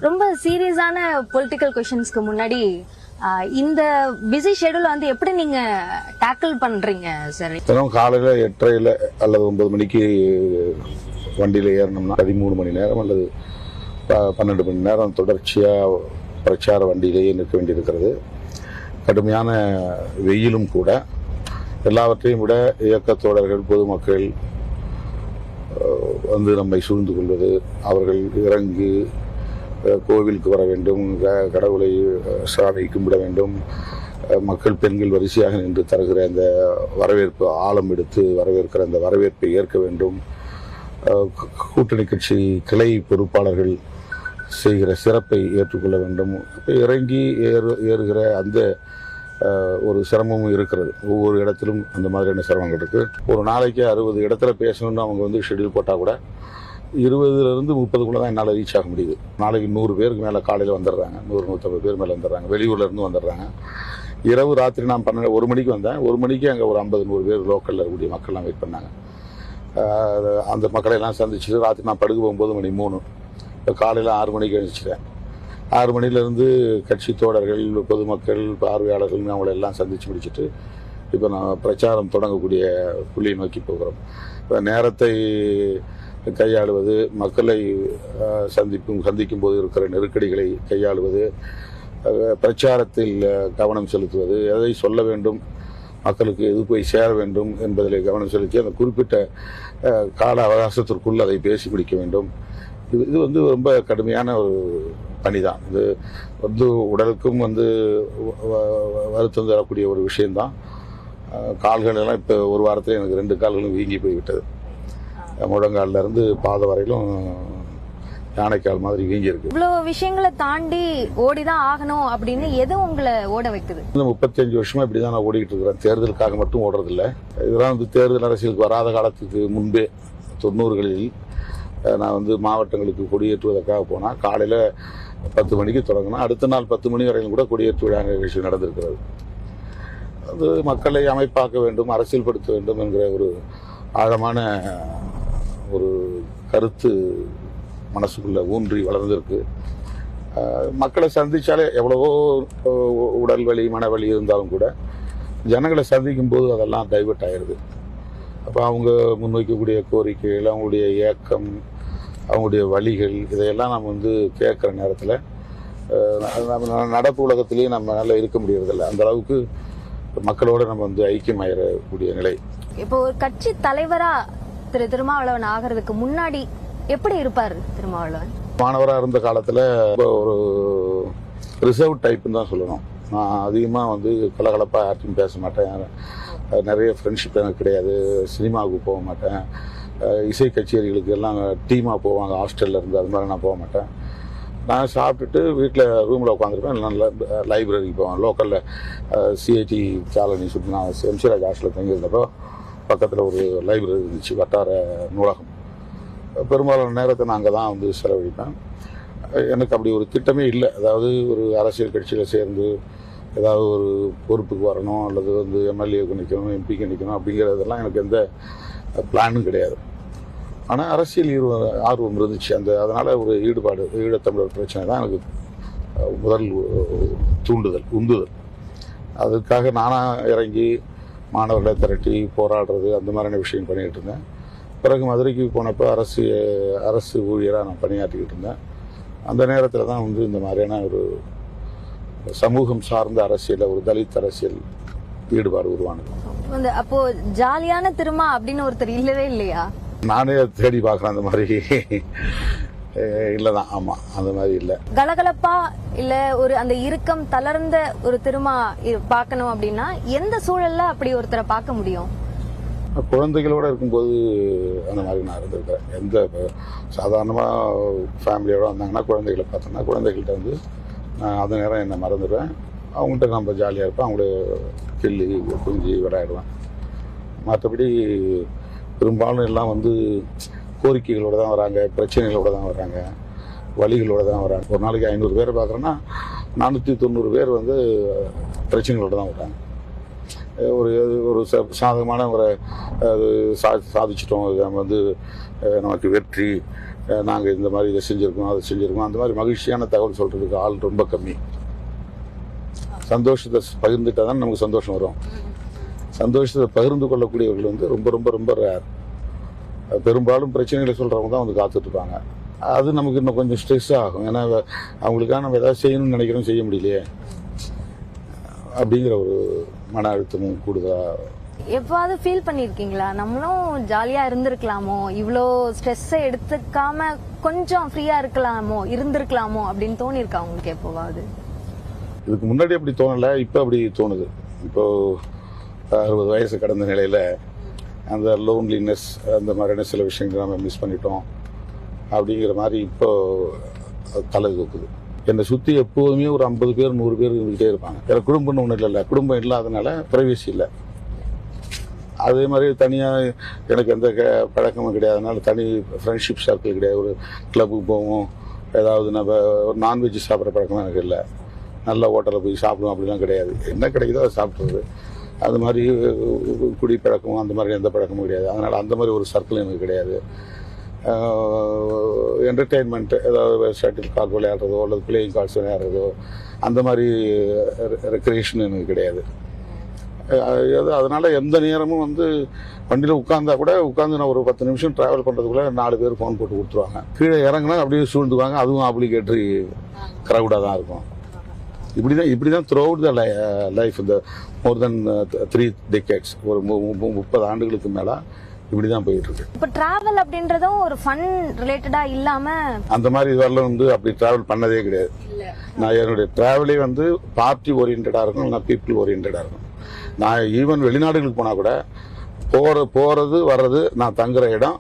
ரொம்ப சீரியஸான பொலிட்டிக்கல் கொஸ்டின்ஸ்க்கு முன்னாடி இந்த பிஸி ஷெட்யூல் வந்து எப்படி நீங்க டேக்கிள் பண்றீங்க சார்? தினம் காலையில 8:30 அல்லது 9 மணிக்கு வண்டியில ஏறணும்னா 13 மணி நேரம் அல்லது 12 மணி நேரம் தொடர்ச்சியா பிரச்சார வண்டியிலேயே நிற்க வேண்டியிருக்கிறது. கடுமையான வெயிலும் கூட. எல்லாவற்றையும் விட இயக்கத்தோழர்கள், பொதுமக்கள் வந்து நம்மை சூழ்ந்து கொள்வது, அவர்கள் இறங்கி கோவிலுக்கு வர வேண்டும், கடவுளை சாலை கும்பிட வேண்டும், மக்கள் பெண்கள் வரிசையாக நின்று தருகிற அந்த வரவேற்பு, ஆழம் எடுத்து வரவேற்கிற அந்த வரவேற்பை ஏற்க வேண்டும், கூட்டணி கட்சி கிளை பொறுப்பாளர்கள் செய்கிற சிறப்பை ஏற்றுக்கொள்ள வேண்டும். இறங்கி ஏறுகிற அந்த ஒரு சிரமமும் இருக்கிறது. ஒவ்வொரு இடத்திலும் அந்த மாதிரியான சிரமங்கள் இருக்குது. ஒரு நாளைக்கு 60 இடத்துல பேசணும்னு அவங்க வந்து ஷெட்யூல் போட்டால் கூட 20லேருந்து 30க்குள்ளே தான் என்னால் ரீச் ஆக முடியுது. நாளைக்கு 100 பேருக்கு மேலே காலையில் வந்துடுறாங்க, 100-150 பேர் மேலே வந்துடுறாங்க, வெளியூர்லேருந்து வந்துடுறாங்க. இரவு ராத்திரி நான் 1 மணிக்கு வந்தேன். 1 மணிக்கு அங்கே ஒரு 50-100 பேர் லோக்கலில் இருக்கக்கூடிய மக்கள்லாம் வெயிட் பண்ணாங்க. அந்த மக்களையெல்லாம் சந்திச்சுட்டு ராத்திரி நான் படுக்க 9 மணி 3. இப்போ காலையில் 6 மணிக்கு எழுந்திரிச்சிட்டேன். 6 மணிலேருந்து கட்சி தோழர்கள், பொதுமக்கள், பார்வையாளர்கள் அவங்கள எல்லாம் சந்தித்து முடிச்சுட்டு இப்போ நான் பிரச்சாரம் தொடங்கக்கூடிய புள்ளியை நோக்கி போகிறோம். இப்போ நேரத்தை கையாளுவது, மக்களை சந்திக்கும் போது இருக்கிற நெருக்கடிகளை கையாளுவது, பிரச்சாரத்தில் கவனம் செலுத்துவது, எதை சொல்ல வேண்டும், மக்களுக்கு எது போய் சேர வேண்டும் என்பதில் கவனம் செலுத்தி அந்த குறிப்பிட்ட கால அவகாசத்திற்குள் அதை பேசி முடிக்க வேண்டும். இது வந்து ரொம்ப கடுமையான ஒரு பணி தான். இது வந்து உடலுக்கும் வந்து வருத்தம் தரக்கூடிய ஒரு விஷயந்தான். கால்கள் எல்லாம் இப்போ ஒரு வாரத்தில் எனக்கு 2 கால்களும் வீங்கி போய்விட்டது. முழங்காலில் இருந்து பாதை வரையிலும் யானைக்கால் மாதிரி வீங்கி இருக்கு. இவ்வளோ விஷயங்களை தாண்டி ஓடிதான் ஆகணும் அப்படின்னு எது உங்களை ஓட வைக்குது? இந்த 35 வருஷமா இப்படிதான் நான் ஓடிக்கிட்டு இருக்கிறேன். தேர்தலுக்காக மட்டும் ஓடுறதில்லை. இதெல்லாம் வந்து தேர்தல் அரசியலுக்கு வராத காலத்துக்கு முன்பே 90களில் நான் வந்து மாவட்டங்களுக்கு கொடியேற்றுவதற்காக போனால் காலையில் 10 மணிக்கு தொடங்கினா அடுத்த நாள் 10 மணி வரையிலும் கூட கொடியேற்று விழா நிகழ்ச்சி நடந்திருக்கிறது. அது மக்களை அமைப்பாக்க வேண்டும், அரசியல்படுத்த வேண்டும் என்கிற ஒரு ஆழமான ஒரு கருத்து மனசுக்குள்ள ஊன்றி வளர்ந்திருக்கு. மக்களை சந்தித்தாலே எவ்வளவோ உடல் வலி, மனவலி இருந்தாலும் கூட ஜனங்களை சந்திக்கும் போது அதெல்லாம் டைவர்ட் ஆயிடுது. அப்போ அவங்க முன்வைக்கக்கூடிய கோரிக்கைகள், அவங்களுடைய ஏக்கம், அவங்களுடைய வழிகள், இதையெல்லாம் நம்ம வந்து கேட்குற நேரத்தில் நம்ம நடப்பு உலகத்திலேயே நம்மளால இருக்க முடியறதில்ல. அந்த அளவுக்கு மக்களோடு நம்ம வந்து ஐக்கியமாயிடக்கூடிய நிலை. இப்போ ஒரு கட்சி தலைவரா திரு திருமாவளவன் ஆகிறதுக்கு முன்னாடி எப்படி இருப்பார் திருமாவளவன்? மாணவராக இருந்த காலத்தில் ஒரு ரிசர்வ் டைப்புன்னு தான் சொல்லணும். நான் அதிகமாக வந்து கலகலப்பாக யார்ட்டையும் பேச மாட்டேன். நிறைய ஃப்ரெண்ட்ஷிப் எனக்கு கிடையாது. சினிமாவுக்கு போக மாட்டேன். இசை கச்சேரிகளுக்கு எல்லாம் டீமாக போவாங்க ஹாஸ்டலில் இருந்து, அது மாதிரி நான் போக மாட்டேன். நான் சாப்பிட்டுட்டு வீட்டில் ரூமில் உட்காந்துருப்பேன். நல்லா லைப்ரரிக்கு போவேன். லோக்கலில் சிஐடி காலனி சுற்றி நான் எம்சிராஜ் ஹாஸ்டலில் தங்கியிருந்தப்போ பக்கத்தில் ஒரு லைப்ரரி இருந்துச்சு, வட்டார நூலகம். பெரும்பாலான நேரத்தை நான் அங்கே தான் வந்து செலவழிப்பேன். எனக்கு அப்படி ஒரு திட்டமே இல்லை. அதாவது ஒரு அரசியல் கட்சியில் சேர்ந்து ஏதாவது ஒரு பொறுப்புக்கு வரணும், அல்லது வந்து எம்எல்ஏக்கு நிற்கணும், எம்பிக்கு நிற்கணும் அப்படிங்கிறதெல்லாம் எனக்கு எந்த பிளானும் கிடையாது. ஆனால் அரசியல் ஆர்வம் இருந்துச்சு. அதனால் ஒரு ஈடுபாடு, ஈழத்தமிழர் பிரச்சனை தான் எனக்கு முதல் தூண்டுதல், உந்துதல். அதுக்காக நானாக இறங்கி மாணவர்களை திரட்டி போராடுறது, அந்த மாதிரியான விஷயம் பண்ணிக்கிட்டு இருந்தேன். பிறகு மதுரைக்கு போனப்போ அரசு ஊழியராக நான் பணியாற்றிக்கிட்டு இருந்தேன். அந்த நேரத்தில் தான் வந்து இந்த மாதிரியான ஒரு சமூகம் சார்ந்த அரசியல், ஒரு தலித் அரசியல் ஈடுபாடு உருவானது. அப்போ ஜாலியான திருமா அப்படின்னு ஒருத்தர் இல்லவே இல்லையா? நானே தேடி பார்க்குறேன். அந்த மாதிரி இல்லைதான். ஆமாம், அந்த மாதிரி இல்லை. கலகலப்பா இல்லை ஒரு அந்த இறுக்கம் தளர்ந்த ஒரு திருமா பார்க்கணும் அப்படின்னா எந்த சூழல்ல அப்படி ஒருத்தரை பார்க்க முடியும்? குழந்தைகளோடு இருக்கும்போது அந்த மாதிரி நான் இருந்திருக்கிறேன். எந்த சாதாரணமாக ஃபேமிலியோடு வந்தாங்கன்னா குழந்தைகளை பார்த்தோன்னா குழந்தைகள்கிட்ட வந்து நான் அந்த நேரம் என்னை மறந்துடுவேன். அவங்கள்ட்ட நம்ம ஜாலியாக இருப்பேன். அவங்கள கிள்ளி குஞ்சு விளையாடுவேன். மற்றபடி பெரும்பாலும் எல்லாம் வந்து கோரிக்கைகளோடு தான் வராங்க, பிரச்சனைகளோடு தான் வராங்க, வழிகளோடு தான் வராங்க. ஒரு நாளைக்கு 500 பேரை பார்க்குறேன்னா 490 பேர் வந்து பிரச்சனைகளோடு தான் வராங்க. ஒரு சாதகமான ஒரு சாதிச்சிட்டோம், நம்ம வந்து நமக்கு வெற்றி, நாங்கள் இந்த மாதிரி இதை செஞ்சுருக்கோம் அதை செஞ்சுருக்கோம் அந்த மாதிரி மகிழ்ச்சியான தகவல் சொல்கிறதுக்கு ஆள் ரொம்ப கம்மி. சந்தோஷத்தை பகிர்ந்துட்டா தான் நமக்கு சந்தோஷம் வரும். சந்தோஷத்தை பகிர்ந்து கொள்ளக்கூடியவர்கள் வந்து ரொம்ப ரொம்ப ரொம்ப ரேர். பெரும்பாலும் பிரச்சனைகளை சொல்கிறவங்க தான் வந்து காத்துட்ருப்பாங்க. அது நமக்கு இன்னும் கொஞ்சம் ஸ்ட்ரெஸ் ஆகும். ஏன்னா அவங்களுக்காக நம்ம ஏதாவது செய்யணும்னு நினைக்கிறோம், செய்ய முடியலையே அப்படிங்கிற ஒரு மன அழுத்தமும் கூடுதலாக. எப்பாவது ஃபீல் பண்ணிருக்கீங்களா, நம்மளும் ஜாலியா இருந்திருக்கலாமோ, இவ்வளோ ஸ்ட்ரெஸ்ஸை எடுத்துக்காம கொஞ்சம் ஃப்ரீயா இருந்திருக்கலாமோ அப்படின்னு தோணிருக்கா உங்களுக்கு எப்போவாது? இதுக்கு முன்னாடி அப்படி தோணலை, இப்போ அப்படி தோணுது. இப்போ 60 வயசு கடந்த நிலையில் அந்த லோன்லினஸ் அந்த மாதிரியான சில விஷயங்கள் நம்ம மிஸ் பண்ணிட்டோம் அப்படிங்கிற மாதிரி இப்போ தலை தூக்குது. என்னை சுற்றி எப்போதுமே ஒரு 50 பேர் 100 பேர் இருந்துகிட்டே இருப்பாங்க. எனக்கு குடும்பம்னு ஒன்றும் இல்லை, குடும்பம் இல்லாதனால ப்ரைவசி இல்லை. அதே மாதிரி தனியாக எனக்கு எந்த பழக்கமும் கிடையாதுனால தனி ஃப்ரெண்ட்ஷிப் சர்க்கிள் கிடையாது. ஒரு கிளப்புக்கு போவோம், ஏதாவது நம்ம ஒரு நான்வெஜ் சாப்பிட்ற பழக்கம் எனக்கு இல்லை. நல்ல ஹோட்டலில் போய் சாப்பிடுவோம் அப்படிலாம் கிடையாது. என்ன கிடைக்குதோ அதை சாப்பிட்றது. அது மாதிரி குடி பழக்கமும் அந்த மாதிரி எந்த பழக்கமும் கிடையாது. அதனால் அந்த மாதிரி ஒரு சர்க்கிள் எனக்கு கிடையாது. என்டர்டெயின்மெண்ட்டு ஏதாவது ஷட்டில் கார்க் விளையாடுறதோ அல்லது பிளேயிங் கார்ட்ஸ் விளையாடுறதோ அந்த மாதிரி ரெக்ரியேஷன் எனக்கு கிடையாது. அதனால் எந்த நேரமும் வந்து வண்டியில் உட்காந்தா கூட நான் ஒரு 10 நிமிஷம் ட்ராவல் பண்ணுறதுக்குள்ளே 4 பேர் ஃபோன் போட்டு கொடுத்துருவாங்க. கீழே இறங்கினா அப்படியே சூழ்ந்துக்குவாங்க. அதுவும் அப்ளிகேட்டரி க்ரௌடாக தான் இருக்கும். இப்படி தான் த்ரூ அவுட் த லைஃப் இந்த மோர் தென் 3 decades ஒரு 30 ஆண்டுகளுக்கு மேலே இப்படி தான் போயிட்டு இருக்கு. இப்போ டிராவல் அப்படின்றதும் ஒரு ஃபன் ரிலேட்டடா இல்லாம அந்த மாதிரி இதுவரையிலும் வந்து அப்படி டிராவல் பண்ணதே கிடையாது. நான் என்னுடைய டிராவலே வந்து பார்ட்டி ஓரியன்டாக இருக்கும், நான் பீப்புள் ஓரியன்டாக இருக்கும். நான் ஈவன் வெளிநாடுகளுக்கு போனால் கூட போகிறது வர்றது, நான் தங்குற இடம்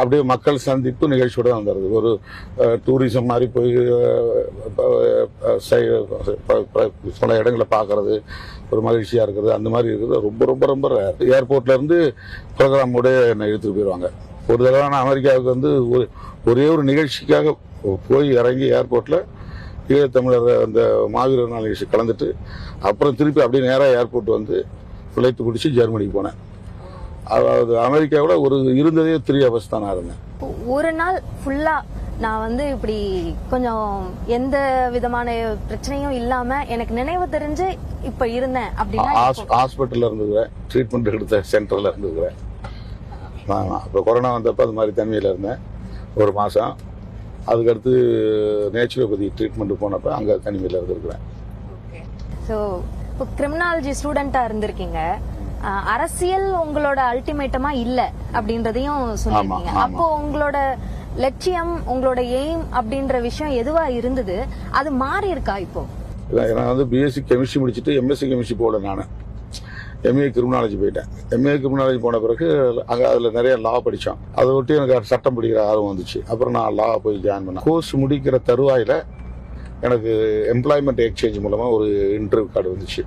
அப்படியே மக்கள் சந்திப்பு நிகழ்ச்சியோட வந்துடுறது. ஒரு டூரிசம் மாதிரி போய் சில இடங்களை பார்க்கறது, ஒரு மகிழ்ச்சியாக இருக்கிறது, அந்த மாதிரி இருக்கிறது ரொம்ப ரொம்ப ரொம்ப ஏர்போர்ட்லேருந்து ப்ரோக்ராமோட என்னை எடுத்துகிட்டு போயிடுவாங்க. ஒரு தடவை நான் அமெரிக்காவுக்கு வந்து ஒரே ஒரு நிகழ்ச்சிக்காக போய் இறங்கி ஏர்போர்ட்டில் ஈழத்தமிழர் அந்த மாவீரர் நாள் நிகழ்ச்சி கலந்துட்டு அப்புறம் திருப்பி அப்படியே நேராக ஏர்போர்ட் வந்து ஃப்ளைட்டு பிடிச்சி ஜெர்மனிக்கு போனேன். அதாவது அமெரிக்காவோட ஒரு இருந்ததே 3 hours தான் நான் இருந்தேன். ஒரு நாள் ஃபுல்லா நான் வந்து இப்படி கொஞ்சம் எந்த விதமான பிரச்சனையும் இல்லாம எனக்கு நினைவு தெரிஞ்சு இப்ப இருந்தேன் அப்படின்னா ஹாஸ்பிட்டல்ல இருந்துக்கிறேன், ட்ரீட்மெண்ட் எடுத்த சென்டர்ல இருந்துக்கிறேன். இப்போ கொரோனா வந்தப்போ அது மாதிரி தனிமையில் இருந்தேன் 1 மாதம். அதுக்கடுத்து நேச்சுரோபதி ட்ரீட்மெண்ட் போனப்போ அங்கே தனிமையில் இருந்திருக்கிறேன். ஸோ இப்போ கிரிமினாலஜி ஸ்டூடெண்டா இருந்திருக்கீங்க, அரசியல் உங்களோட அல்டிமேட்டமா இல்ல அப்படின்றதையும் சொல்லிருக்கீங்க. அப்போ உங்களோட லட்சியம், உங்களோட எய்ம் அப்படின்ற விஷயம் எதுவா இருந்தது, அது மாறி இருக்கா இப்போ? நான் வந்து பிஎஸ்சி கெமிஸ்ட்ரி முடிச்சுட்டு எம்எஸ்சி கெமிஸ்ட்ரி போகல, நான் எம்ஏ கிரிமினாலஜி போயிட்டேன். எம்ஏ கிரிமினாலஜி போன பிறகு அங்கே அதில் நிறைய லா படித்தோம். அதை விட்டு எனக்கு சட்டம் படிக்கிற ஆர்வம் வந்துச்சு. அப்புறம் நான் லா போய் ஜாயின் பண்ணேன். கோர்ஸ் முடிக்கிற தருவாயில் எனக்கு எம்ப்ளாய்மெண்ட் எக்ஸ்சேஞ்ச் மூலமாக ஒரு இன்டர்வியூ கார்டு வந்துச்சு.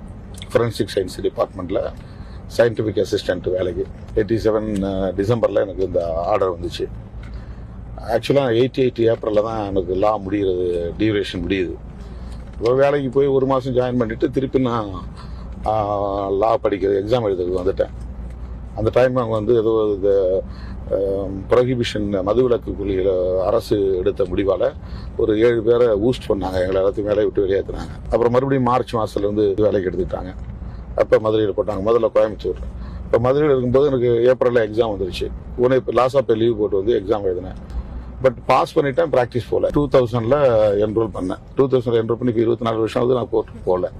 ஃபொரென்சிக் சயின்ஸ் டிபார்ட்மெண்ட்டில் சயின்டிஃபிக் அசிஸ்டன்ட் வேலைக்கு 87 டிசம்பரில் எனக்கு இந்த ஆர்டர் வந்துச்சு. ஆக்சுவலாக 88 ஏப்ரலில் தான் எனக்கு லா முடிகிறது, டியூரேஷன் முடியுது. இப்போ வேலைக்கு போய் 1 மாதம் ஜாயின் பண்ணிவிட்டு திருப்பி நான் லா படிக்கிறது எக்ஸாம் எழுதுறதுக்கு வந்துட்டேன். அந்த டைம் அவங்க வந்து ஏதோ இந்த ப்ரொஹிபிஷன் மதுவிலக்கு கொள்கையில் அரசு எடுத்த முடிவால் ஒரு 7 பேரை ஊஸ்ட் பண்ணாங்க, எங்களை எல்லாத்தையும் வேலையை விட்டு வெளியேற்றினாங்க. அப்புறம் மறுபடியும் மார்ச் மாதத்துலேருந்து வேலைக்கு எடுத்துக்கிட்டாங்க. அப்போ மதுரையில் போட்டாங்க, முதல்ல கோயம்புத்தூர். இப்போ மதுரையில் இருக்கும்போது எனக்கு ஏப்ரலில் எக்ஸாம் வந்துருச்சு. உடனே இப்போ லாஸ் ஆஃப் லீவ் போட்டு வந்து எக்ஸாம் எழுதினேன். பட் பாஸ் பண்ணிட்டேன், ப்ராக்டிஸ் போகல. 2000 என்ரோல் பண்ணேன். 2000 என்ரோல் பண்ணி இப்போ 24 வருஷம் ஆகுது, நான் கோர்ட்டுக்கு போகல.